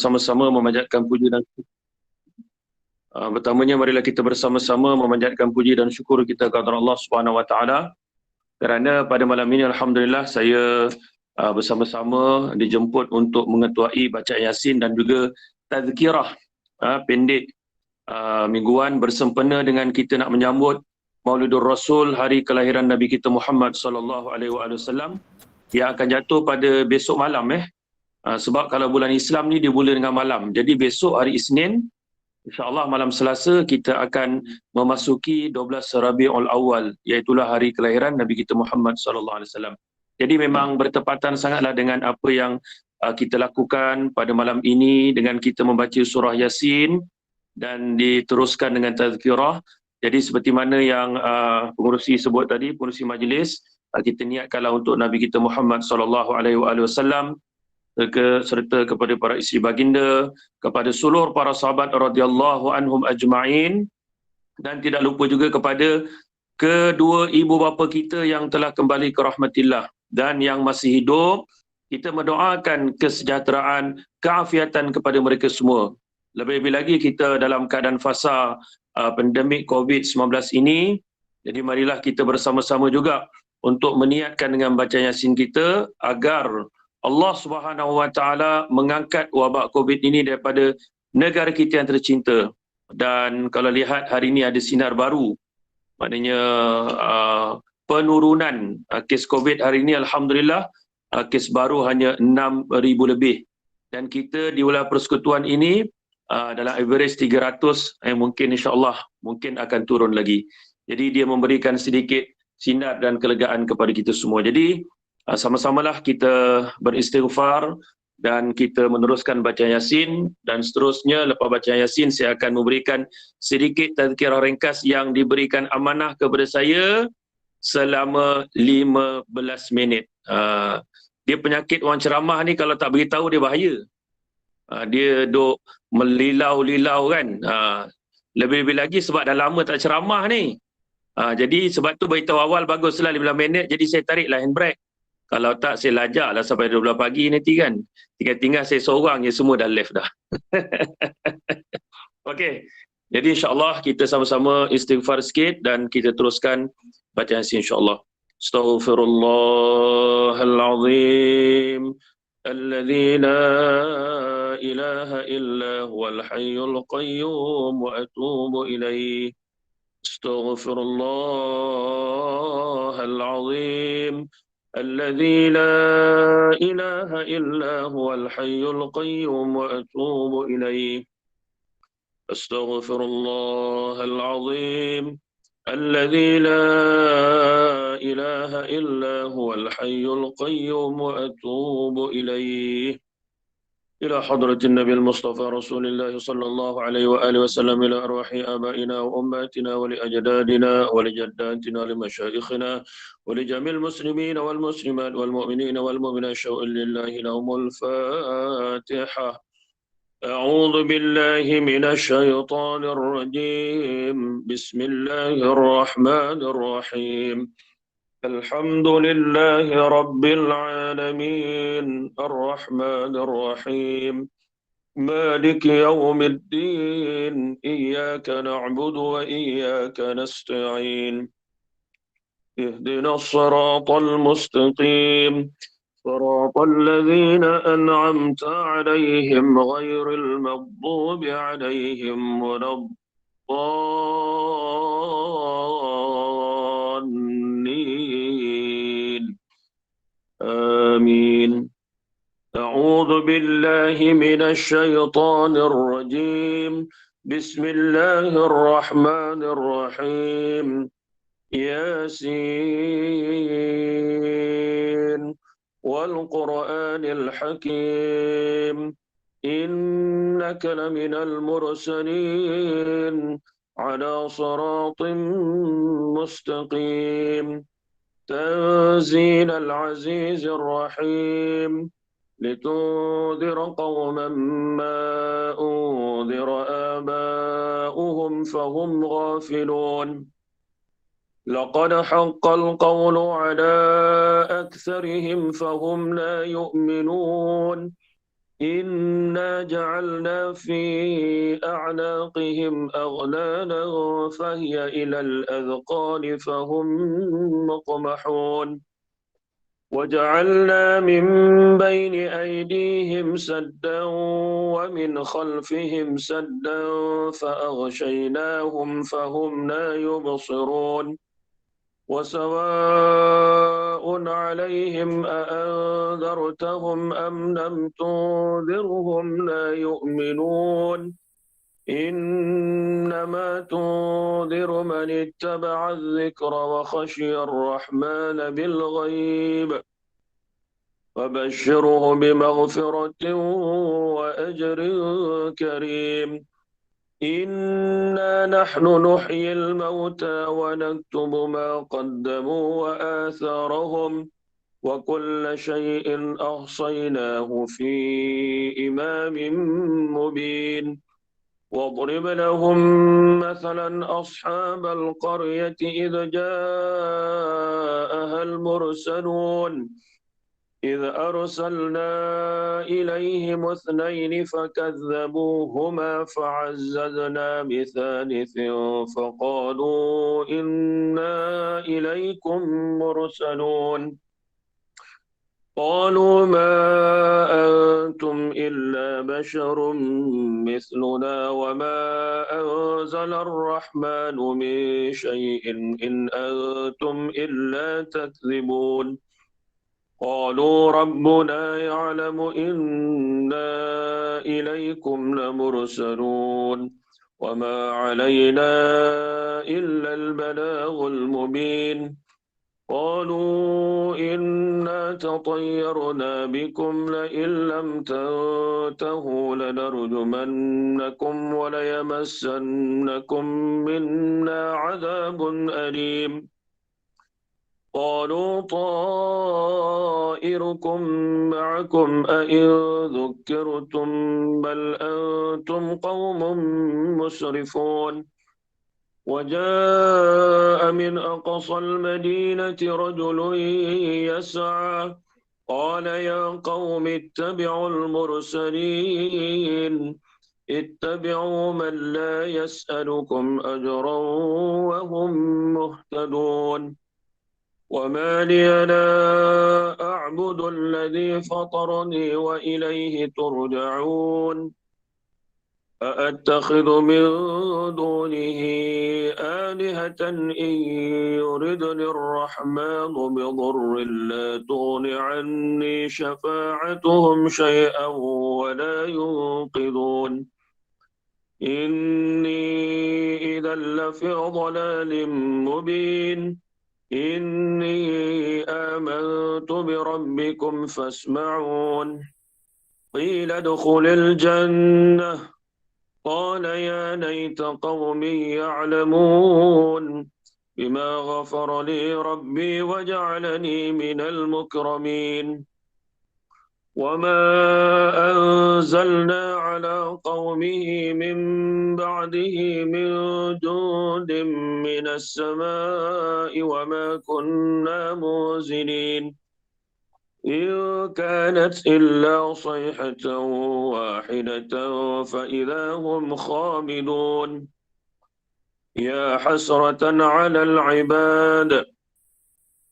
Sama-sama memanjatkan puji dan pertamanya marilah kita bersama-sama memanjatkan puji dan syukur kita kepada Allah Subhanahu Wa Taala kerana pada malam ini alhamdulillah saya bersama-sama dijemput untuk mengetuai bacaan Yasin dan juga tazkirah pendek mingguan bersempena dengan kita nak menyambut Maulidur Rasul, hari kelahiran Nabi kita Muhammad sallallahu alaihi wasallam yang akan jatuh pada besok malam sebab kalau bulan Islam ni dia mula dengan malam. Jadi besok hari Isnin, insya-Allah malam Selasa kita akan memasuki 12 Rabiul Awal, iaitulah hari kelahiran Nabi kita Muhammad sallallahu alaihi wasallam. Jadi memang bertepatan sangatlah dengan apa yang kita lakukan pada malam ini dengan kita membaca surah Yasin dan diteruskan dengan tazkirah. Jadi seperti mana yang pengurusi sebut tadi, pengurusi majlis, kita niatkanlah untuk Nabi kita Muhammad sallallahu alaihi wasallam, serta kepada para isteri baginda, kepada seluruh para sahabat radhiyallahu anhum ajma'in, dan tidak lupa juga kepada kedua ibu bapa kita yang telah kembali ke rahmatillah dan yang masih hidup. Kita mendoakan kesejahteraan, keafiatan kepada mereka semua. Lebih-lebih lagi kita dalam keadaan fasa pandemik COVID-19 ini, jadi marilah kita bersama-sama juga untuk meniatkan dengan bacaan Yasin kita agar Allah Subhanahu Wa Taala mengangkat wabak COVID ini daripada negara kita yang tercinta. Dan kalau lihat hari ini ada sinar baru, maknanya penurunan kes COVID hari ini alhamdulillah, kes baru hanya 6,000 lebih. Dan kita di wilayah persekutuan ini dalam average 300, mungkin insya-Allah mungkin akan turun lagi. Jadi dia memberikan sedikit sinar dan kelegaan kepada kita semua. Jadi sama-samalah kita beristighfar dan kita meneruskan bacaan Yasin, dan seterusnya lepas bacaan Yasin saya akan memberikan sedikit tazkirah ringkas yang diberikan amanah kepada saya selama 15 minit. Dia penyakit orang ceramah ni, kalau tak beritahu dia bahaya. Dia duk melilau-lilau kan. Lebih-lebih lagi sebab dah lama tak ceramah ni. Jadi sebab tu beritahu awal baguslah 15 minit, jadi saya tariklah handbrake. Kalau tak saya lajaklah sampai 12 pagi nanti kan. Tinggal-tinggal saya seorang je, semua dah left dah. Okey. Jadi insya-Allah kita sama-sama istighfar sikit dan kita teruskan bacaan Yasin insya-Allah. Astaghfirullahal azim alladzi la ilaha illa huwal hayyul qayyum wa atubu ilaihi. Astaghfirullahal azim الذي لا إله إلا هو الحي القيوم وأتوب إليه. أستغفر الله العظيم الذي لا إله إلا هو الحي القيوم وأتوب إليه. إلى حضرة النبي المصطفى رسول الله صلى الله عليه وآله وسلم، إلى أرواح آبائنا وأمهاتنا ولأجدادنا ولجداتنا لمشايخنا ولجميع المسلمين والمسلمات والمؤمنين والمؤمنات شوء لله لهم الفاتحة. أعوذ بالله من الشيطان الرجيم. بسم الله الرحمن الرحيم. الحمد لله رب العالمين الرحمن الرحيم مالك يوم الدين إياك نعبد وإياك نستعين اهدنا الصراط المستقيم صراط الذين أنعمت عليهم غير المغضوب عليهم ولا الضالين. آمين. أعوذ بالله من الشيطان الرجيم. بسم الله الرحمن الرحيم. ياسين والقرآن الحكيم إنك لمن المرسلين على صراط مستقيم تنزيل العزيز الرحيم لتنذر قوما ما أنذر آباؤهم فهم غافلون لقد حق القول على أكثرهم فهم لا يؤمنون إنا جعلنا في أعناقهم أغلالا فهي إلى الأذقان فهم مقمحون وجعلنا من بين أيديهم سدا ومن خلفهم سدا فأغشيناهم فهم لا يبصرون وسواء عليهم أأنذرتهم أم لم تنذرهم لا يؤمنون إنما تنذر من اتبع الذكر وخشي الرحمن بالغيب فبشره بمغفرة وأجر كريم إنا نحن نحيي الموتى ونكتب ما قدموا وآثارهم وكل شيء أحصيناه في إمام مبين واضرب لهم مثلا أصحاب القرية إذ جاءها المرسلون إذ أرسلنا إليهم اثنين فكذبوهما فعززنا بثالث فقالوا إنا إليكم مرسلون قالوا ما أنتم إلا بشر مثلنا وما أنزل الرحمن من شيء إن أنتم إلا تكذبون قالوا ربنا يعلم إنا إليكم لمرسلون وما علينا إلا البلاغ المبين قالوا إنا تطيرنا بكم لئن لم تنتهوا لنرجمنكم وليمسنكم منا عذاب أليم قالوا طائركم معكم أئن ذكرتم بل أنتم قوم مسرفون وجاء من أقصى المدينة رجل يسعى قال يا قوم اتبعوا المرسلين اتبعوا من لا يسألكم أجرا وهم مهتدون وما لي لا أعبد الذي فطرني وإليه ترجعون أأتخذ من دونه آلهة إن يردني الرحمن بضر لا تغن عني شفاعتهم شيئا ولا ينقذون إني إذا لفي ضلال مبين إني آمنت بربكم فاسمعون قيل ادخل الجنة قال يا ليت قومي يعلمون بما غفر لي ربي وجعلني من المكرمين وما أنزلنا على قومه من بعده من جند من السماء وما كنا منزلين إن كانت إلا صيحة واحدة فإذا هم خامدون يا حسرة على العباد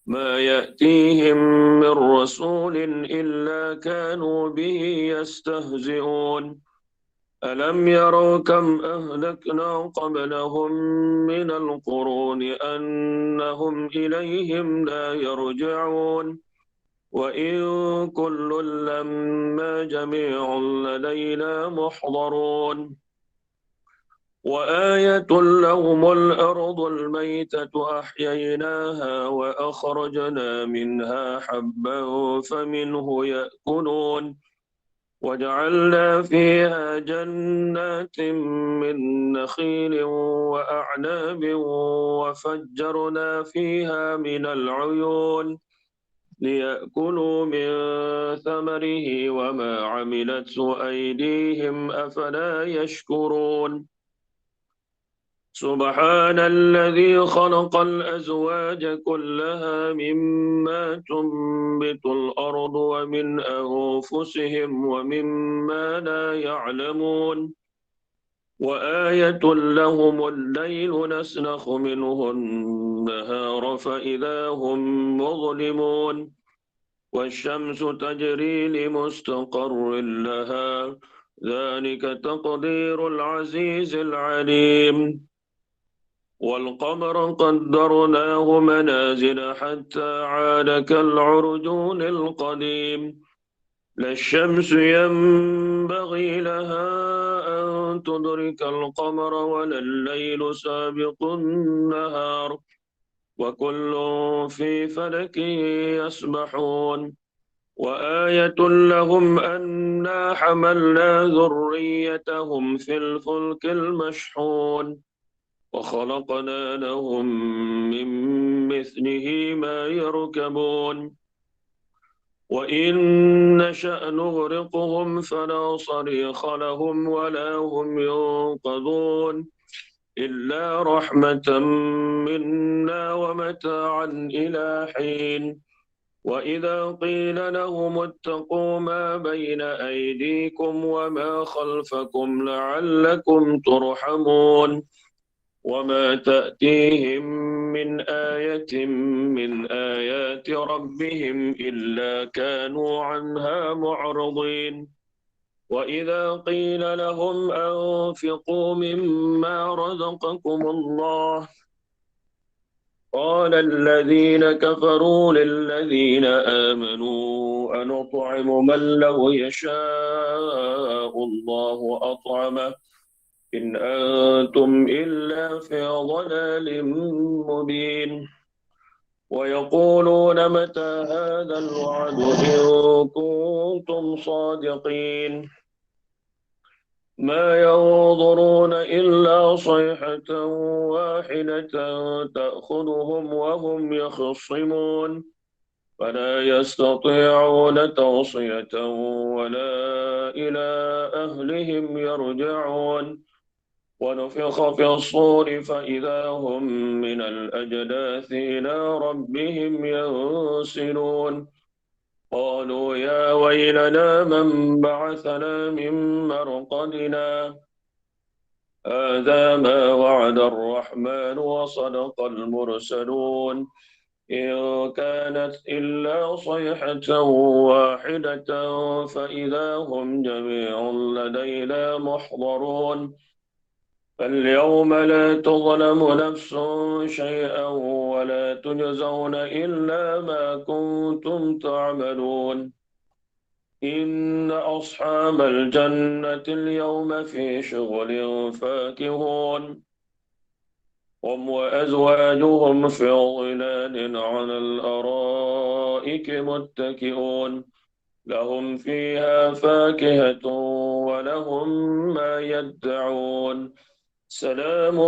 ما يأتيهم من رسول إلا كانوا به يستهزئون ألم يروا كم أهلكنا قبلهم من القرون أنهم إليهم لا يرجعون وإن كل لما جميع لدينا محضرون وآية لهم الأرض الميتة أحييناها وأخرجنا منها حبا فمنه يأكلون وجعلنا فيها جنات من نخيل وأعناب وفجرنا فيها من العيون ليأكلوا من ثمره وما عملته أيديهم أفلا يشكرون سبحان الذي خلق الأزواج كلها مما تنبت الأرض ومن أنفسهم ومما لا يعلمون وآية لهم الليل نسلخ منه النهار فإذا هم مظلمون والشمس تجري لمستقر لها ذلك تقدير العزيز العليم والقمر قدرناه منازل حتى عاد كالعرجون القديم لا الشمس ينبغي لها أن تدرك القمر ولا الليل سابق النهار وكل في فلك يسبحون وآية لهم أنا حملنا ذريتهم في الفلك المشحون وخلقنا لهم من مثله ما يركبون وإن نشأ نغرقهم فلا صريخ لهم ولا هم ينقذون إلا رحمة منا ومتاعا إلى حين وإذا قيل لهم اتقوا ما بين أيديكم وما خلفكم لعلكم ترحمون وما تأتيهم من آية من آيات ربهم إلا كانوا عنها معرضين وإذا قيل لهم أنفقوا مما رزقكم الله قال الذين كفروا للذين آمنوا أنطعم من لو يشاء الله أطعمه إن أنتم إلا في ضلال مبين ويقولون متى هذا الوعد إن كنتم صادقين ما ينظرون إلا صيحة واحدة تأخذهم وهم يخصمون فلا يستطيعون توصية ولا إلى أهلهم يرجعون ونفخ في الصور فإذا هم من الأجداث إلى ربهم ينسلون قالوا يا ويلنا من بعثنا من مرقدنا هذا ما وعد الرحمن وصدق المرسلون إن كانت إلا صيحة واحدة فإذا هم جميع لدينا محضرون فاليوم لا تظلم نفس شيئا ولا تجزون إلا ما كنتم تعملون إن أصحاب الجنة اليوم في شغل فاكهون هم وأزواجهم في ظلال على الأرائك متكئون لهم فيها فاكهة ولهم ما يدعون سلام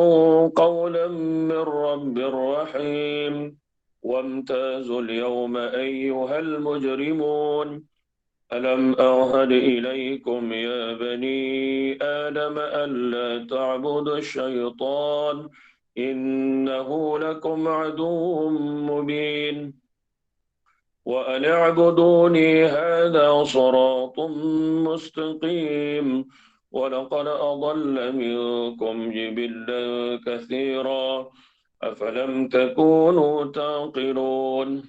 قولا من رب رحيم وامتازوا اليوم أيها المجرمون ألم أعهد إليكم يا بني آدم ألا تعبدوا الشيطان إنه لكم عدو مبين وأن اعبدوني هذا صراط مستقيم ولقد أضل منكم جبلا كثيرا أفلم تكونوا تعقلون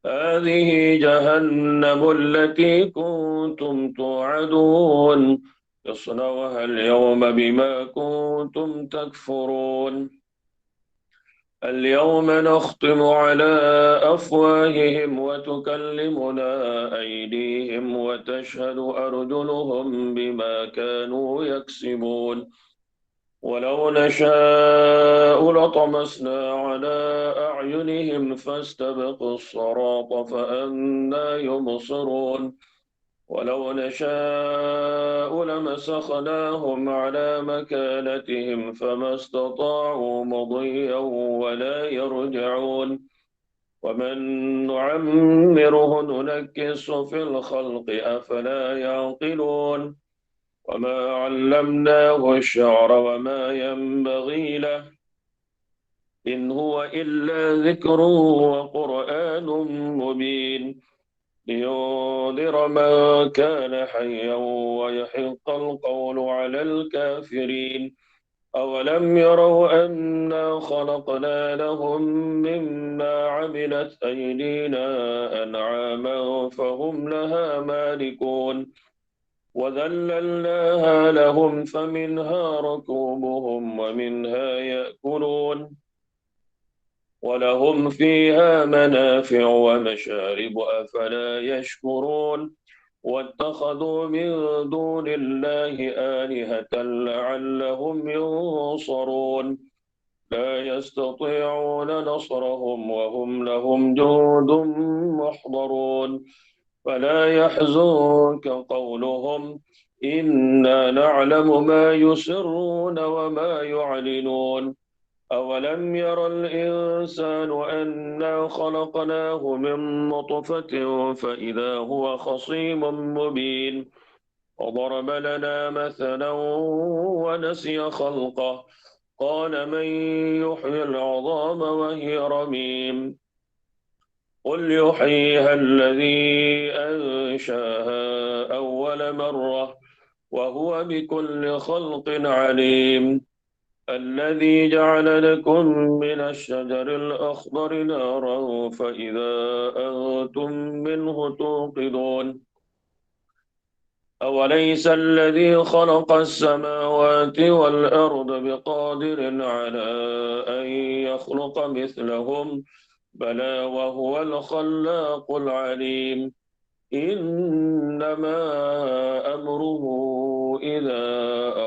هذه جهنم التي كنتم توعدون اصلوها اليوم بما كنتم تكفرون اليوم نختم على أفواههم وتكلمنا أيديهم وتشهد أرجلهم بما كانوا يكسبون ولو نشاء لطمسنا على أعينهم فاستبقوا الصراط فأنى يبصرون ولو نشاء لمسخناهم على مكانتهم فما استطاعوا مضيا ولا يرجعون ومن نعمره ننكس في الخلق أفلا يعقلون وما علمناه الشعر وما ينبغي له إن هو إلا ذكر وقرآن مبين لينذر من كان حيا ويحق القول على الكافرين أولم يروا أنا خلقنا لهم مما عملت أيدينا أنعاما فهم لها مالكون وذللناها لهم فمنها ركوبهم ومنها يأكلون ولهم فيها منافع ومشارب أفلا يشكرون واتخذوا من دون الله آلهة لعلهم ينصرون لا يستطيعون نصرهم وهم لهم جند محضرون فلا يحزنك قولهم إنا نعلم ما يسرون وما يعلنون أولم ير الإنسان أنا خلقناه من نطفة فإذا هو خصيم مبين وضرب لنا مثلا ونسي خلقه قال من يحيي العظام وهي رميم قل يحييها الذي أنشاها أول مرة وهو بكل خلق عليم الذي جعل لكم من الشجر الأخضر نارا فإذا أنتم منه توقدون أوليس الذي خلق السماوات والأرض بقادر على أن يخلق مثلهم بلى وهو الخلاق العليم إنما أمره إذا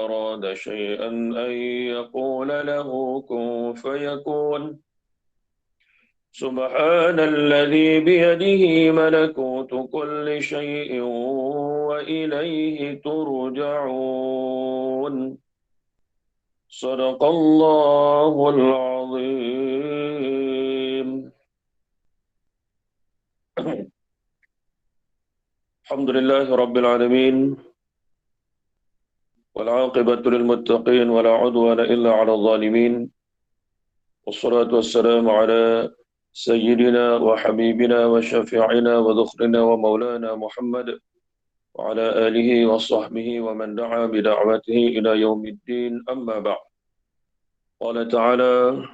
أراد شيئا أن يقول له كن فيكون سبحان الذي بيده ملكوت كل شيء وإليه ترجعون صدق الله العظيم. الحمد لله رب العالمين والعاقبة للمتقين ولا عدوان إلا على الظالمين والصلاة والسلام على سيدنا وحبيبنا وشفيعنا وذخرنا ومولانا محمد وعلى آله وصحبه ومن دعا بدعوته إلى يوم الدين أما بعد قال تعالى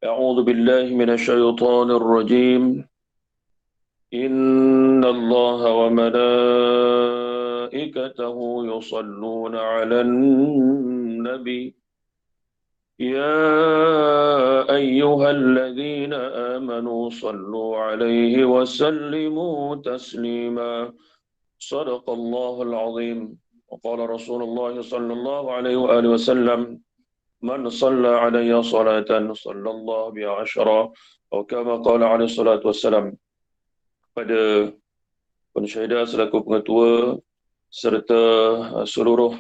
أعوذ بالله من الشيطان الرجيم إن الله وملائكته يصلون على النبي يا أيها الذين آمنوا صلوا عليه وسلموا تسليما صدق الله العظيم وقال رسول الله صلى الله عليه وآله وسلم من صلى علي صلاة صلى الله بها عشرا أو كما قال عليه الصلاة والسلام. Pada pensyahidah selaku pengetua serta seluruh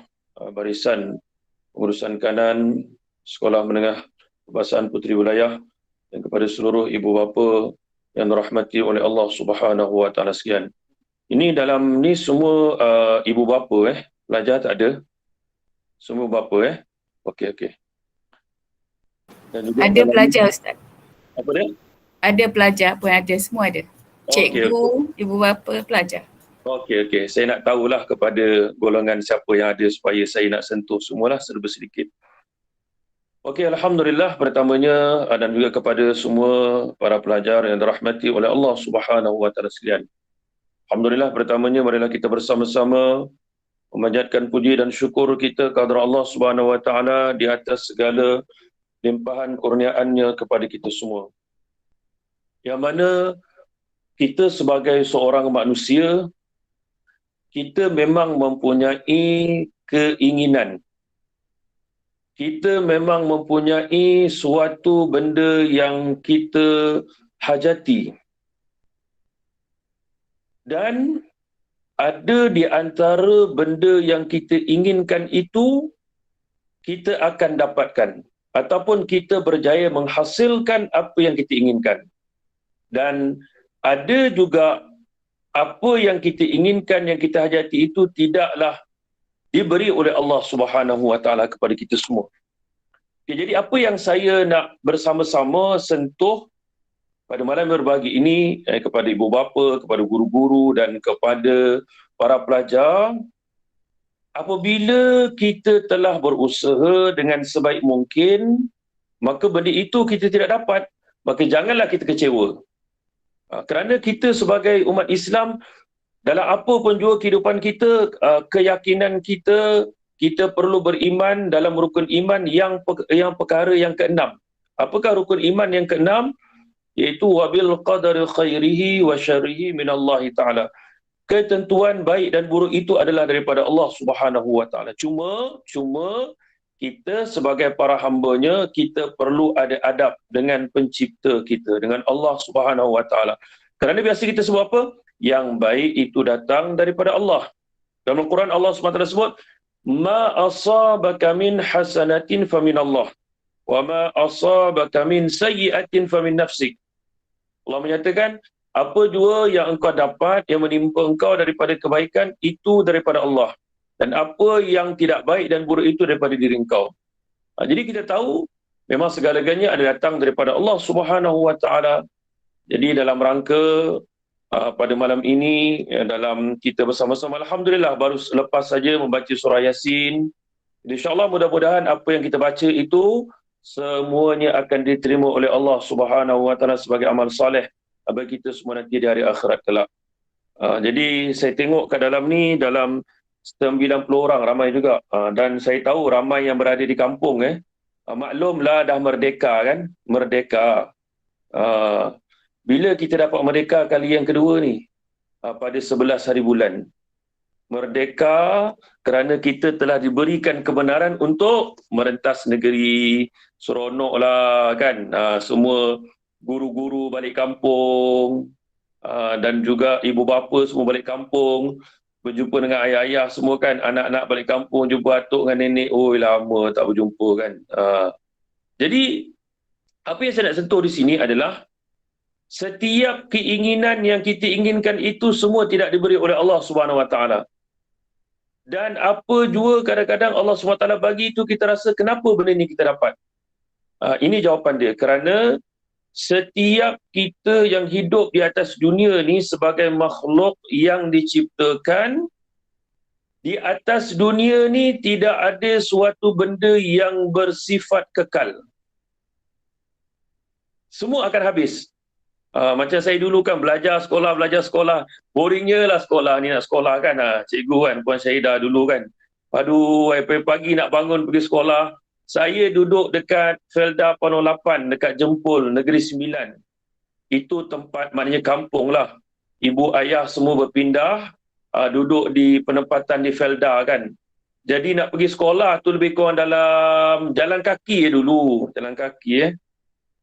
barisan pengurusan kanan Sekolah Menengah Kebahasaan Puteri Wilayah dan kepada seluruh ibu bapa yang dirahmati oleh Allah Subhanahu Wa Taala sekalian. Ini dalam ni semua ibu bapa pelajar tak ada? Semua bapa Okey. Dan juga ada pelajar Ustaz. Apa dia? Ada pelajar pun ada, semua ada. Cikgu, ibu bapa, pelajar. Okey. Saya nak tahulah kepada golongan siapa yang ada supaya saya nak sentuh semualah serba sedikit. Okey, alhamdulillah pertamanya dan juga kepada semua para pelajar yang dirahmati oleh Allah Subhanahu Wa Taala sekalian. Alhamdulillah pertamanya marilah kita bersama-sama memanjatkan puji dan syukur kita kepada Allah Subhanahu Wa Taala di atas segala limpahan kurniaannya kepada kita semua. Yang mana kita sebagai seorang manusia, kita memang mempunyai keinginan. Kita memang mempunyai suatu benda yang kita hajati. Dan ada di antara benda yang kita inginkan itu, kita akan dapatkan. Ataupun kita berjaya menghasilkan apa yang kita inginkan. Dan ada juga apa yang kita inginkan, yang kita hajati itu tidaklah diberi oleh Allah Subhanahu Wa Taala kepada kita semua. Okay, jadi apa yang saya nak bersama-sama sentuh pada malam berbagi ini kepada ibu bapa, kepada guru-guru dan kepada para pelajar, apabila kita telah berusaha dengan sebaik mungkin, maka benda itu kita tidak dapat, maka janganlah kita kecewa. Kerana kita sebagai umat Islam, dalam apa pun jua kehidupan kita, keyakinan kita, kita perlu beriman dalam rukun iman yang perkara yang keenam. Apakah rukun iman yang keenam? Iaitu wabil qadari khairihi wa syarrihi minallahi ta'ala. Ketentuan baik dan buruk itu adalah daripada Allah Subhanahu Wa Taala. Cuma kita sebagai para hamba-Nya, kita perlu ada adab dengan pencipta kita, dengan Allah Subhanahu Wa Taala. Kerana biasa kita sebut apa? Yang baik itu datang daripada Allah. Dalam Al-Quran Allah SWT sebut, ma asabaka min hasanatin famin Allah, wa ma asabaka min sayyi'atin famin nafsik. Allah menyatakan, apa jua yang engkau dapat, yang menimpa engkau daripada kebaikan, itu daripada Allah. Dan apa yang tidak baik dan buruk itu daripada diri engkau. Jadi kita tahu, memang segala-galanya ada datang daripada Allah Subhanahu Wa Taala. Jadi dalam rangka pada malam ini, dalam kita bersama-sama, Alhamdulillah, baru lepas saja membaca surah Yasin. InsyaAllah mudah-mudahan apa yang kita baca itu, semuanya akan diterima oleh Allah Subhanahu Wa Taala sebagai amal soleh bagi kita semua nanti di hari akhirat kelak. Jadi saya tengok ke dalam ni, dalam 90 orang, ramai juga. Dan saya tahu ramai yang berada di kampung. Maklumlah dah merdeka kan? Merdeka. Bila kita dapat merdeka kali yang kedua ni? Pada 11 hari bulan. Merdeka kerana kita telah diberikan kebenaran untuk merentas negeri. Seronoklah kan? Semua guru-guru balik kampung, dan juga ibu bapa semua balik kampung, berjumpa dengan ayah-ayah semua kan, anak-anak balik kampung, jumpa atuk dengan nenek, lama tak berjumpa kan. Jadi apa yang saya nak sentuh di sini adalah setiap keinginan yang kita inginkan itu semua tidak diberi oleh Allah Subhanahu Wa Taala. Dan apa jua kadang-kadang Allah Subhanahu Wa Taala bagi itu kita rasa kenapa benda ni kita dapat. Ini jawapan dia, kerana setiap kita yang hidup di atas dunia ni sebagai makhluk yang diciptakan, di atas dunia ni tidak ada suatu benda yang bersifat kekal. Semua akan habis. Macam saya dulu kan belajar sekolah, boringnya lah sekolah ni, nak sekolah kan, cikgu kan, Puan Syahidah dulu kan, aduh, pagi nak bangun pergi sekolah. Saya duduk dekat Felda Pano 8, dekat Jempol, Negeri Sembilan. Itu tempat, maknanya kampung lah. Ibu ayah semua berpindah, duduk di penempatan di Felda kan. Jadi nak pergi sekolah tu lebih kurang dalam jalan kaki dulu. Jalan kaki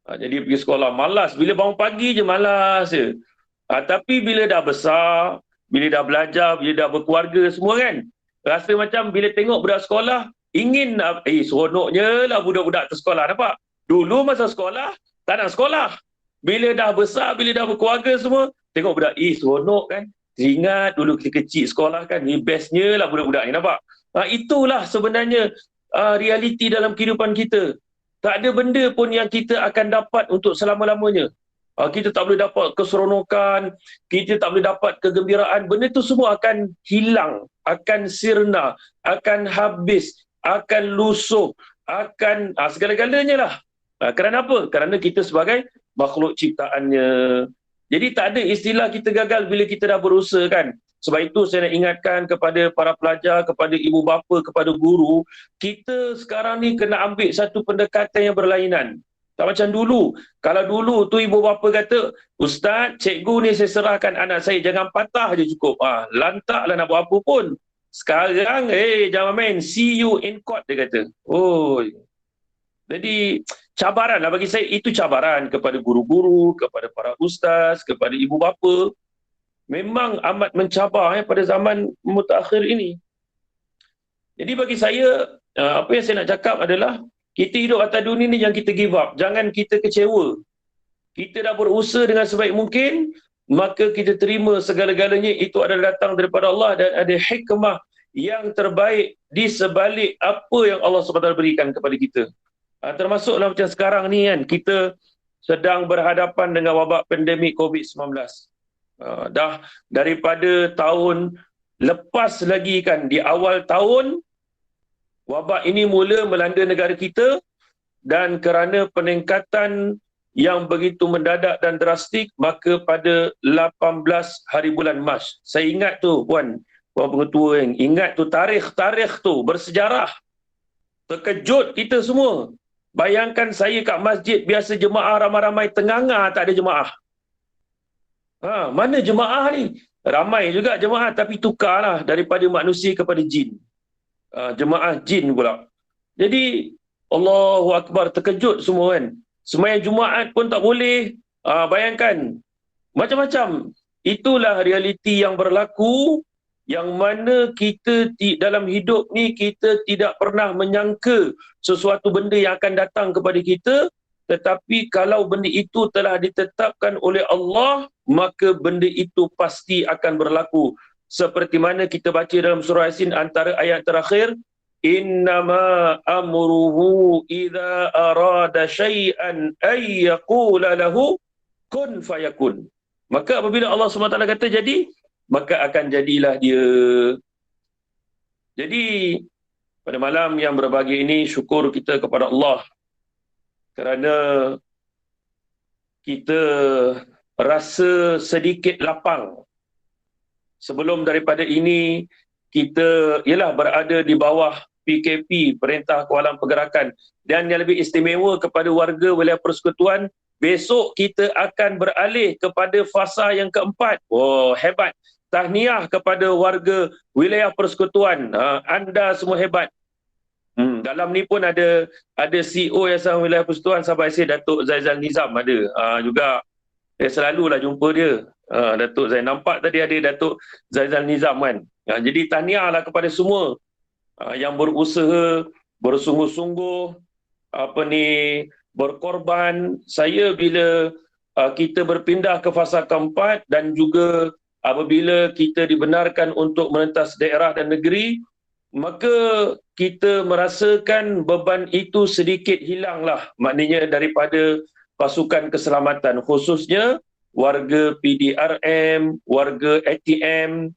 jadi pergi sekolah, malas. Bila bangun pagi je malas je. Tapi bila dah besar, bila dah belajar, bila dah berkeluarga semua kan, rasa macam bila tengok budak sekolah, ingin seronoknya lah budak-budak tersekolah, nampak? Dulu masa sekolah, tak nak sekolah. Bila dah besar, bila dah berkeluarga semua, tengok budak, seronok kan? Ingat dulu kita kecil sekolah kan, ni bestnya lah budak-budak ni, nampak? Itulah sebenarnya realiti dalam kehidupan kita. Tak ada benda pun yang kita akan dapat untuk selama-lamanya. Kita tak boleh dapat keseronokan, kita tak boleh dapat kegembiraan. Benda tu semua akan hilang, akan sirna, akan habis, akan lusuh, akan segala-galanya lah. Kerana apa? Kerana kita sebagai makhluk ciptaannya. Jadi tak ada istilah kita gagal bila kita dah berusaha kan. Sebab itu saya nak ingatkan kepada para pelajar, kepada ibu bapa, kepada guru, kita sekarang ni kena ambil satu pendekatan yang berlainan. Tak macam dulu. Kalau dulu tu ibu bapa kata, Ustaz, cikgu ni saya serahkan anak saya, jangan patah je cukup. Lantaklah nak buat apa pun. Sekarang, jangan main, see you in court, dia kata. Jadi, cabaran lah bagi saya, itu cabaran kepada guru-guru, kepada para ustaz, kepada ibu bapa. Memang amat mencabar pada zaman mutakhir ini. Jadi bagi saya, apa yang saya nak cakap adalah, kita hidup atas dunia ni jangan kita give up. Jangan kita kecewa. Kita dah berusaha dengan sebaik mungkin, maka kita terima segala-galanya itu adalah datang daripada Allah dan ada hikmah yang terbaik di sebalik apa yang Allah SWT berikan kepada kita. Termasuklah macam sekarang ni kan, kita sedang berhadapan dengan wabak pandemik COVID-19. Dah daripada tahun lepas lagi kan, di awal tahun wabak ini mula melanda negara kita, dan kerana peningkatan yang begitu mendadak dan drastik, maka pada 18 hari bulan Mac, saya ingat tu Puan Pengetua, ingat tu tarikh tu bersejarah. Terkejut kita semua. Bayangkan saya kat masjid biasa jemaah ramai-ramai, tenganga tak ada jemaah. Mana jemaah ni? Ramai juga jemaah, tapi tukarlah daripada manusia kepada jin. Jemaah jin pula. Jadi Allahu Akbar, terkejut semua kan. Sembahyang Jumaat pun tak boleh. Bayangkan, macam-macam. Itulah realiti yang berlaku, yang mana kita dalam hidup ni kita tidak pernah menyangka sesuatu benda yang akan datang kepada kita, tetapi kalau benda itu telah ditetapkan oleh Allah, maka benda itu pasti akan berlaku. Seperti mana kita baca dalam surah Yasin antara ayat terakhir, innama amruhu idza arada syai'an ay yaqula lahu kun fayakun. Maka apabila Allah SWT kata jadi, maka akan jadilah dia. Jadi pada malam yang berbahagia ini, syukur kita kepada Allah kerana kita rasa sedikit lapang. Sebelum daripada ini, kita ialah berada di bawah PKP, Perintah Kawalan Pergerakan. Dan yang lebih istimewa kepada warga wilayah persekutuan, besok kita akan beralih kepada fasa yang keempat. Oh, hebat. Tahniah kepada warga wilayah persekutuan. Anda semua hebat. Dalam ni pun ada CEO Yayasan Wilayah Persekutuan Sabah Aceh, Datuk Zaizal Nizam ada. Juga saya selalulah jumpa dia. Datuk Zain, nampak tadi ada Datuk Zaizal Nizam kan. Jadi tahniahlah kepada semua yang berusaha, bersungguh-sungguh, berkorban. Saya bila kita berpindah ke fasa keempat dan juga apabila kita dibenarkan untuk merentas daerah dan negeri, maka kita merasakan beban itu sedikit hilanglah, maknanya daripada pasukan keselamatan, khususnya warga PDRM, warga ATM,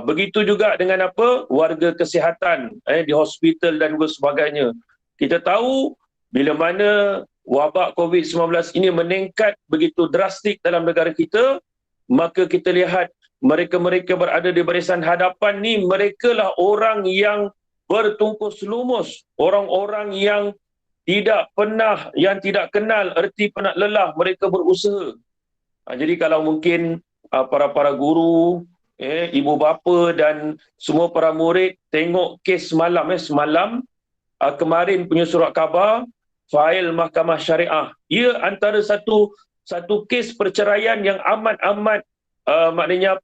begitu juga dengan warga kesihatan di hospital dan sebagainya. Kita tahu bila mana wabak COVID-19 ini meningkat begitu drastik dalam negara kita, maka kita lihat mereka-mereka berada di barisan hadapan ni, merekalah orang yang bertungkus lumus, orang-orang yang tidak kenal erti penat lelah, mereka berusaha. Jadi kalau mungkin para guru, ibu bapa dan semua para murid tengok kes semalam kemarin punya surat khabar fail Mahkamah Syariah, ia antara satu kes perceraian yang amat maknanya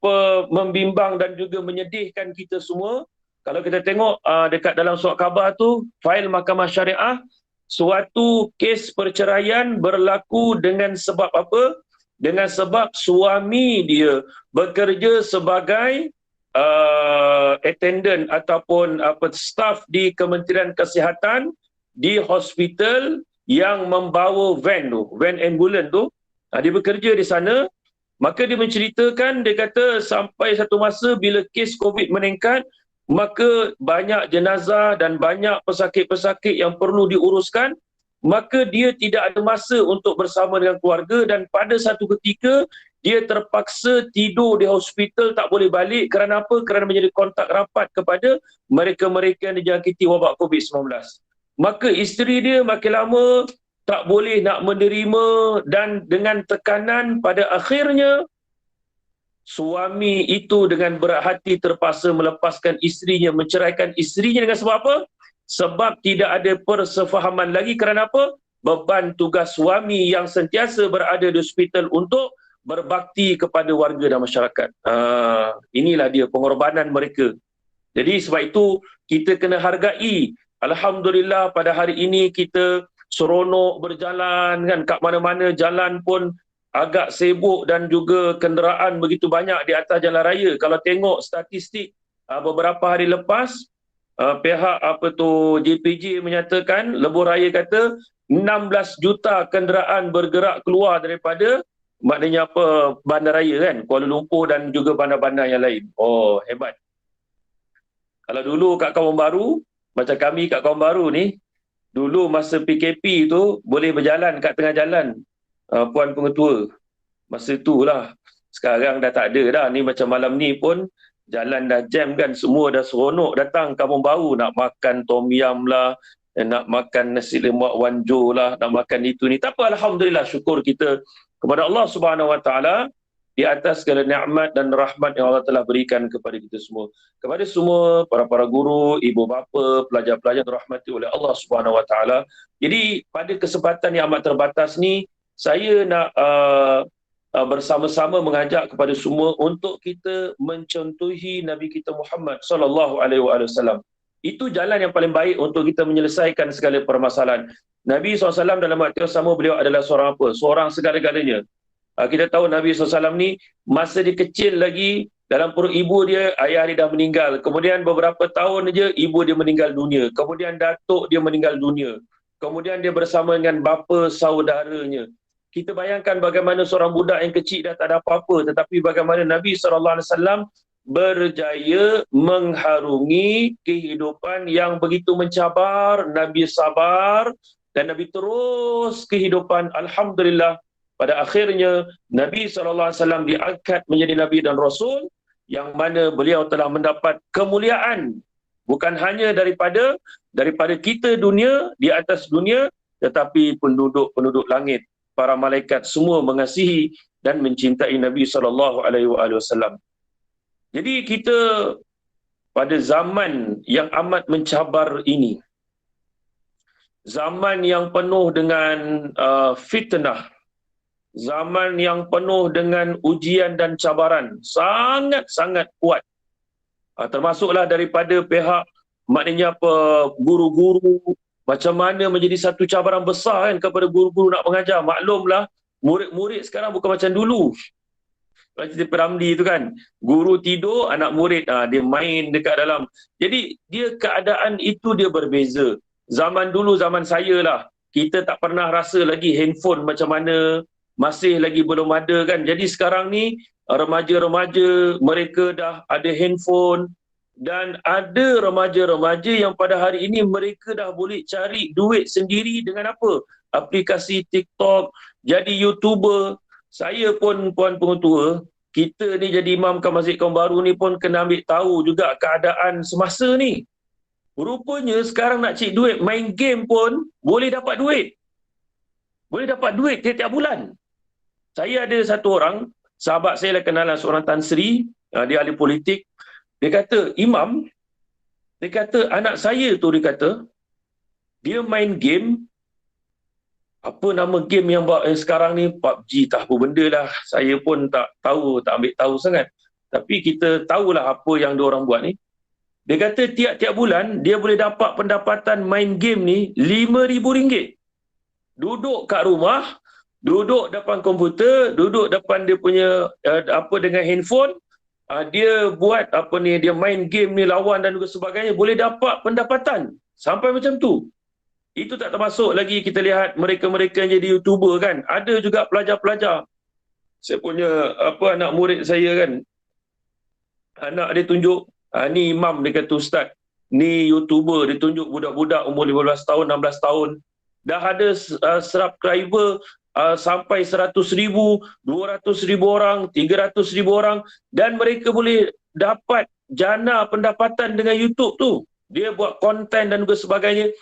membimbang dan juga menyedihkan kita semua. Kalau kita tengok dekat dalam surat khabar tu, fail Mahkamah Syariah, suatu kes perceraian berlaku dengan sebab apa? Dengan sebab suami dia bekerja sebagai attendant ataupun staff di Kementerian Kesihatan di hospital yang membawa van ambulans tu. Dia bekerja di sana. Maka dia menceritakan, dia kata sampai satu masa bila kes COVID meningkat, maka banyak jenazah dan banyak pesakit-pesakit yang perlu diuruskan, maka dia tidak ada masa untuk bersama dengan keluarga, dan pada satu ketika dia terpaksa tidur di hospital, tak boleh balik. Kerana apa? Kerana menjadi kontak rapat kepada mereka-mereka yang dijangkiti wabak COVID-19. Maka isteri dia makin lama tak boleh nak menerima, dan dengan tekanan pada akhirnya suami itu dengan berat hati terpaksa melepaskan isterinya, menceraikan isterinya dengan sebab apa? Sebab tidak ada persefahaman lagi. Kerana apa? Beban tugas suami yang sentiasa berada di hospital untuk berbakti kepada warga dan masyarakat. Inilah dia pengorbanan mereka. Jadi sebab itu kita kena hargai. Alhamdulillah pada hari ini kita seronok berjalan kan, kat mana-mana jalan pun agak sibuk dan juga kenderaan begitu banyak di atas jalan raya. Kalau tengok statistik beberapa hari lepas pihak JPJ menyatakan, lebuh raya kata 16 juta kenderaan bergerak keluar daripada maknanya bandaraya kan, Kuala Lumpur dan juga bandar-bandar yang lain. Oh, hebat. Kalau dulu kat Kampung Baru, macam kami kat Kampung Baru ni, dulu masa PKP tu boleh berjalan kat tengah jalan, Puan Pengetua. Masa tu lah. Sekarang dah tak ada dah. Ni macam malam ni pun jalan dah jam kan. Semua dah seronok datang Kampung Baru. Nak makan tom yam lah, nak makan nasi lemak wanjo lah, nak makan itu ni. Tak apa, Alhamdulillah, syukur kita kepada Allah Subhanahu Wa Taala di atas segala nikmat dan rahmat yang Allah telah berikan kepada kita semua. Kepada semua para guru, ibu bapa, pelajar-pelajar dirahmati oleh Allah Subhanahu Wa Taala. Jadi pada kesempatan yang amat terbatas ni, saya nak bersama-sama mengajak kepada semua untuk kita mencontohi Nabi kita Muhammad sallallahu alaihi wasallam. Itu jalan yang paling baik untuk kita menyelesaikan segala permasalahan. Nabi SAW dalam waktu yang sama, beliau adalah seorang apa? Seorang segala-galanya. Kita tahu Nabi SAW ni masa dia kecil lagi, dalam perut ibu dia, ayah dia dah meninggal. Kemudian beberapa tahun saja ibu dia meninggal dunia. Kemudian datuk dia meninggal dunia. Kemudian dia bersama dengan bapa saudaranya. Kita bayangkan bagaimana seorang budak yang kecil dah tak ada apa-apa, tetapi bagaimana Nabi SAW berjaya mengharungi kehidupan yang begitu mencabar. Nabi sabar dan Nabi terus kehidupan. Alhamdulillah, pada akhirnya Nabi SAW diangkat menjadi Nabi dan Rasul, yang mana beliau telah mendapat kemuliaan bukan hanya daripada kita dunia, di atas dunia, tetapi penduduk langit, para malaikat semua mengasihi dan mencintai Nabi SAW. Jadi kita pada zaman yang amat mencabar ini, zaman yang penuh dengan fitnah, zaman yang penuh dengan ujian dan cabaran sangat-sangat kuat, termasuklah daripada pihak maknanya guru-guru. Macam mana menjadi satu cabaran besar kan kepada guru-guru nak mengajar. Maklumlah, murid-murid sekarang bukan macam dulu. Macam cerita Ramli tu kan, guru tidur, anak murid dia main dekat dalam. Jadi dia keadaan itu dia berbeza. Zaman dulu, zaman saya lah, kita tak pernah rasa lagi handphone macam mana, masih lagi belum ada kan. Jadi sekarang ni remaja-remaja mereka dah ada handphone, dan ada remaja-remaja yang pada hari ini mereka dah boleh cari duit sendiri dengan apa? Aplikasi TikTok, jadi YouTuber. Saya pun, Puan Pengetua, kita ni jadi imam Masjid Kampung Baru ni pun kena ambil tahu juga keadaan semasa ni. Rupanya sekarang nak cari duit, main game pun boleh dapat duit. Boleh dapat duit tiap-tiap bulan. Saya ada satu orang, sahabat saya lah, kenalan seorang Tan Sri, dia ahli politik. Dia kata, Imam, dia kata anak saya tu, dia kata, dia main game, apa nama game yang sekarang ni, PUBG tak apa benda lah. Saya pun tak tahu, tak ambil tahu sangat. Tapi kita tahulah apa yang diorang buat ni. Dia kata tiap-tiap bulan, dia boleh dapat pendapatan main game ni RM5,000. Duduk kat rumah, duduk depan komputer, duduk depan dia punya dengan handphone, dia buat dia main game ni, lawan dan juga sebagainya, boleh dapat pendapatan sampai macam tu. Itu tak termasuk lagi kita lihat mereka-mereka yang jadi YouTuber kan. Ada juga pelajar-pelajar. Saya punya anak murid saya kan, anak dia tunjuk, ni imam, dia kata, Ustaz, ni YouTuber, dia tunjuk budak-budak umur 15 tahun, 16 tahun, dah ada subscriber sampai 100,000, 200,000 orang, 300,000 orang, dan mereka boleh dapat jana pendapatan dengan YouTube tu. Dia buat konten dan juga sebagainya.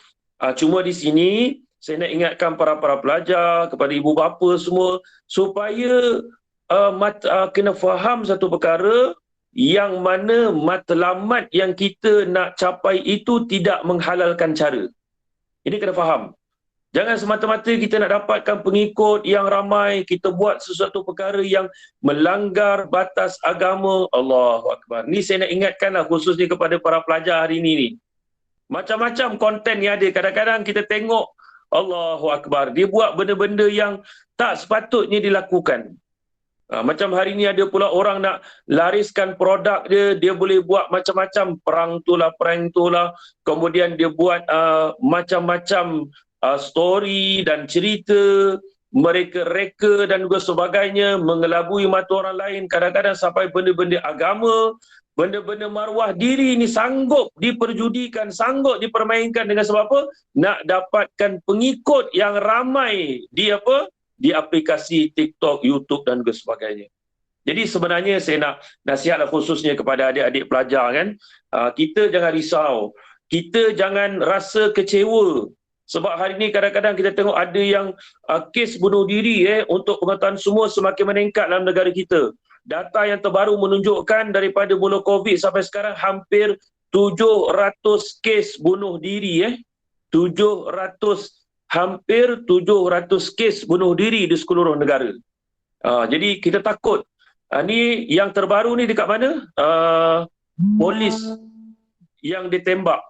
Cuma di sini saya nak ingatkan para pelajar, kepada ibu bapa semua, supaya kena faham satu perkara, yang mana matlamat yang kita nak capai itu tidak menghalalkan cara. Ini kena faham. Jangan semata-mata kita nak dapatkan pengikut yang ramai, kita buat sesuatu perkara yang melanggar batas agama. Allahu Akbar. Ni saya nak ingatkanlah khususnya kepada para pelajar hari ini ni. Macam-macam konten yang ada. Kadang-kadang kita tengok, Allahu Akbar, dia buat benda-benda yang tak sepatutnya dilakukan. Macam hari ni ada pula orang nak lariskan produk dia, dia boleh buat macam-macam, prank tu lah, kemudian dia buat macam-macam story dan cerita, mereka reka dan juga sebagainya, mengelabui mata orang lain, kadang-kadang sampai benda-benda agama, benda-benda maruah diri ni sanggup diperjudikan, sanggup dipermainkan dengan sebab apa? Nak dapatkan pengikut yang ramai di di aplikasi TikTok, YouTube dan sebagainya. Jadi sebenarnya saya nak nasihatlah khususnya kepada adik-adik pelajar kan, kita jangan risau, kita jangan rasa kecewa. Sebab hari ni kadang-kadang kita tengok ada yang kes bunuh diri untuk pengetahuan semua semakin meningkat dalam negara kita. Data yang terbaru menunjukkan daripada mula COVID sampai sekarang hampir 700 kes bunuh diri. Hampir 700 kes bunuh diri di seluruh negara. Jadi kita takut. Ni yang terbaru ni dekat mana? Polis yang ditembak.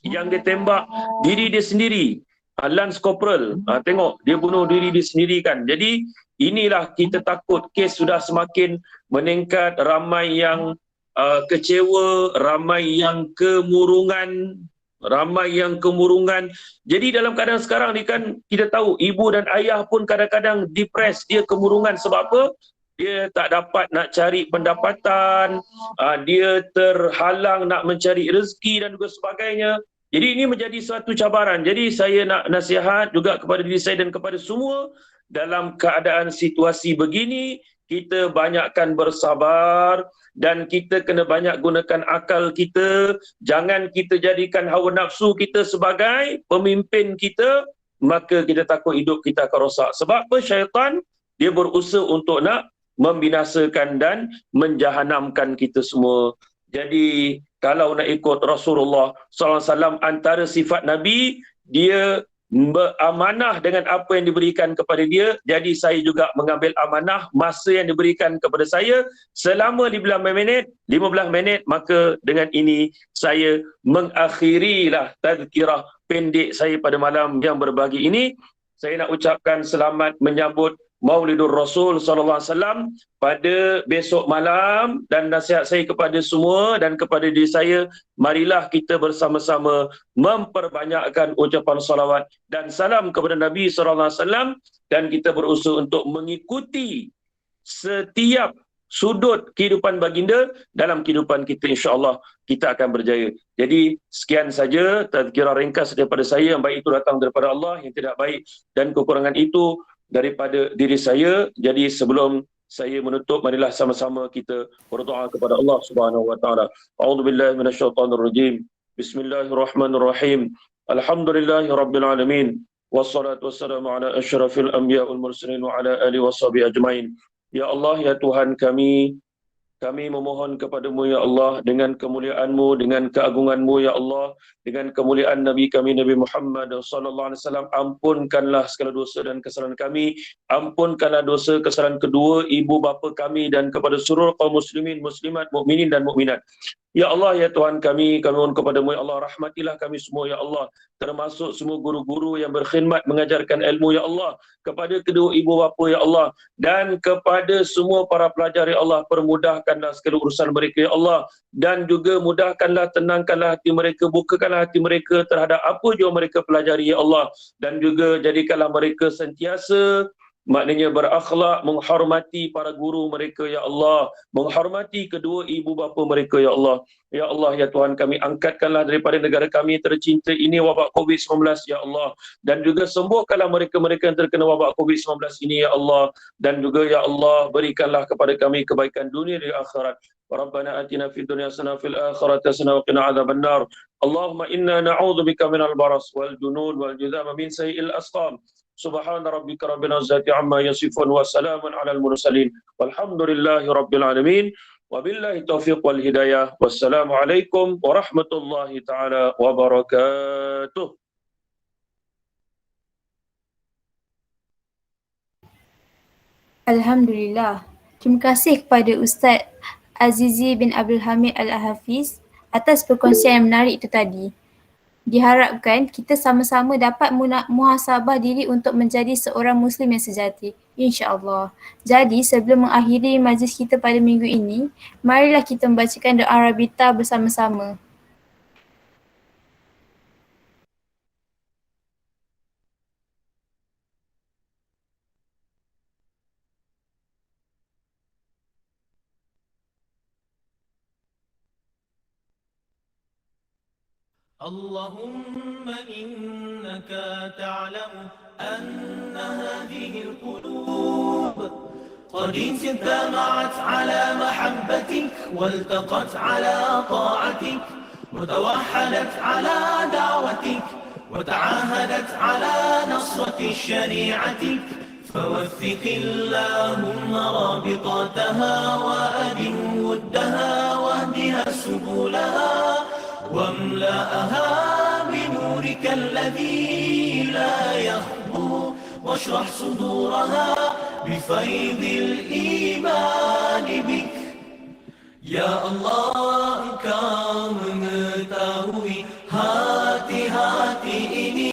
Yang ditembak diri dia sendiri. Lance Corporal. Tengok, dia bunuh diri dia sendiri kan. Jadi inilah kita takut, kes sudah semakin meningkat, ramai yang kecewa, ramai yang kemurungan. Jadi dalam keadaan sekarang ni kan kita tahu ibu dan ayah pun kadang-kadang depres, dia kemurungan sebab apa? Dia tak dapat nak cari pendapatan, dia terhalang nak mencari rezeki dan juga sebagainya. Jadi ini menjadi suatu cabaran. Jadi saya nak nasihat juga kepada diri saya dan kepada semua, dalam keadaan situasi begini, kita banyakkan bersabar dan kita kena banyak gunakan akal kita. Jangan kita jadikan hawa nafsu kita sebagai pemimpin kita, maka kita takut hidup kita akan rosak. Sebab apa? Syaitan dia berusaha untuk nak membinasakan dan menjahanamkan kita semua. Jadi kalau nak ikut Rasulullah SAW, antara sifat Nabi, dia beramanah dengan apa yang diberikan kepada dia. Jadi saya juga mengambil amanah masa yang diberikan kepada saya selama 15 minit, maka dengan ini saya mengakhirilah tazkirah pendek saya pada malam yang berbagi ini. Saya nak ucapkan selamat menyambut Maulidur Rasul SAW pada besok malam, dan nasihat saya kepada semua dan kepada diri saya, marilah kita bersama-sama memperbanyakkan ucapan salawat dan salam kepada Nabi SAW, dan kita berusaha untuk mengikuti setiap sudut kehidupan baginda dalam kehidupan kita. InsyaAllah kita akan berjaya. Jadi sekian saja tazkirah ringkas daripada saya. Yang baik itu datang daripada Allah, yang tidak baik dan kekurangan itu daripada diri saya. Jadi sebelum saya menutup, marilah sama-sama kita berdoa kepada Allah Subhanahu wa taala. A'udzubillahi minasyaitonirrajim. Bismillahirrahmanirrahim. Alhamdulillahirabbil alamin. Wassalatu wassalamu ala asyrafil anbiya wal mursalin wa ala alihi washabihi ajmain. Ya Allah, ya Tuhan kami memohon kepadamu ya Allah, dengan kemuliaan-Mu, dengan keagungan-Mu ya Allah, dengan kemuliaan Nabi kami Nabi Muhammad sallallahu alaihi wasallam, ampunkanlah segala dosa dan kesalahan kami, ampunkanlah dosa kesalahan kedua ibu bapa kami dan kepada seluruh kaum muslimin, muslimat, mukminin dan mukminat. Ya Allah, ya Tuhan kami mohon kepadamu ya Allah, rahmatilah kami semua ya Allah, termasuk semua guru-guru yang berkhidmat mengajarkan ilmu ya Allah, kepada kedua ibu bapa ya Allah, dan kepada semua para pelajar ya Allah, permudahkanlah segala urusan mereka ya Allah, dan juga mudahkanlah, tenangkanlah hati mereka, bukakanlah hati mereka terhadap apa jua mereka pelajari ya Allah, dan juga jadikanlah mereka sentiasa maknanya berakhlak, menghormati para guru mereka ya Allah, menghormati kedua ibu bapa mereka ya Allah. Ya Allah, ya Tuhan kami, angkatkanlah daripada negara kami tercinta ini wabak COVID-19 ya Allah, dan juga sembuhkanlah mereka-mereka yang terkena wabak COVID-19 ini ya Allah, dan juga ya Allah berikanlah kepada kami kebaikan dunia dan akhirat. Rabbana atina fid dunya hasanah fil akhirati hasanah wa qina adzabannar. Allahumma inna na'udzubika minal baras wal junud wal judhama min sayyi'il asqam. Subhana rabbika rabbil izzati amma yasifun wa salamun alal mursalin walhamdulillahi rabbil alamin. Wabillahi taufiq wal hidayah. Wassalamualaikum warahmatullahi taala wabarakatuh. Alhamdulillah. Terima kasih kepada Ustaz Azizi bin Abdul Hamid Al-Hafiz atas perkongsian yang menarik itu tadi. Diharapkan kita sama-sama dapat muhasabah diri untuk menjadi seorang Muslim yang sejati. InsyaAllah. Jadi sebelum mengakhiri majlis kita pada minggu ini, marilah kita membacakan doa Rabita bersama-sama. اللهم إنك تعلم أن هذه القلوب قد اجتمعت على محبتك والتقت على طاعتك وتوحدت على دعوتك وتعاهدت على نصرة شريعتك فوثق اللهم رابطاتها وأدم ودها واهدها سبلها واملأها بنورك الذي لا يخبو واشرح صدورها بفيض الإيمان بك يا الله engkau mengetahui hati-hati ini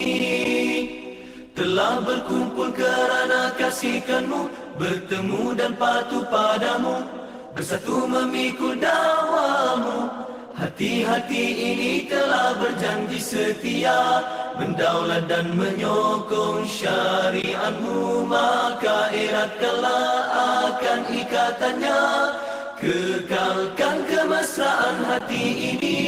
telah berkumpul kerana kasihkan-Mu, bertemu dan patuh padamu, bersatu memikul dakwa-Mu. Hati-hati ini telah berjanji setia mendaulat dan menyokong syariat-Mu, maka eratkanlah akan ikatannya. Kekalkan kemesraan hati ini,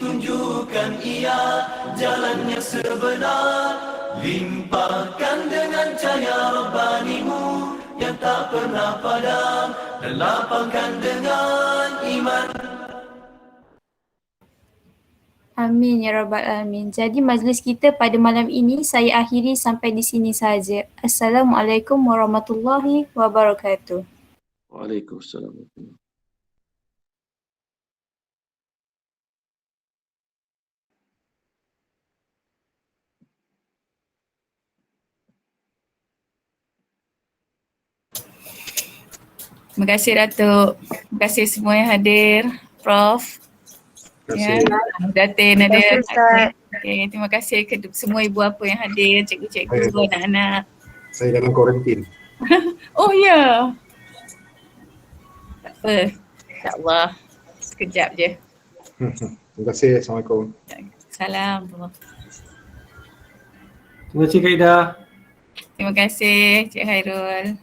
tunjukkan ia jalan yang sebenar. Limpahkan dengan cahaya Rabbani-Mu yang tak pernah padam, dan lapangkan dengan iman. Amin ya Rabbal Alamin. Jadi majlis kita pada malam ini saya akhiri sampai di sini saja. Assalamualaikum warahmatullahi wabarakatuh. Waalaikumsalam. Terima kasih Datuk. Terima kasih semua yang hadir. Prof. Terima kasih. Datin Terima ada. kasih, Ustaz. Okay, terima kasih ke semua ibu bapa yang hadir, cikgu-cikgu, anak-anak. Saya dalam kuarantin. Oh ya. Tak apa. InsyaAllah. Sekejap je. Terima kasih. Assalamualaikum. Salam. Terima kasih Kak Ida. Terima kasih Cik Hairul.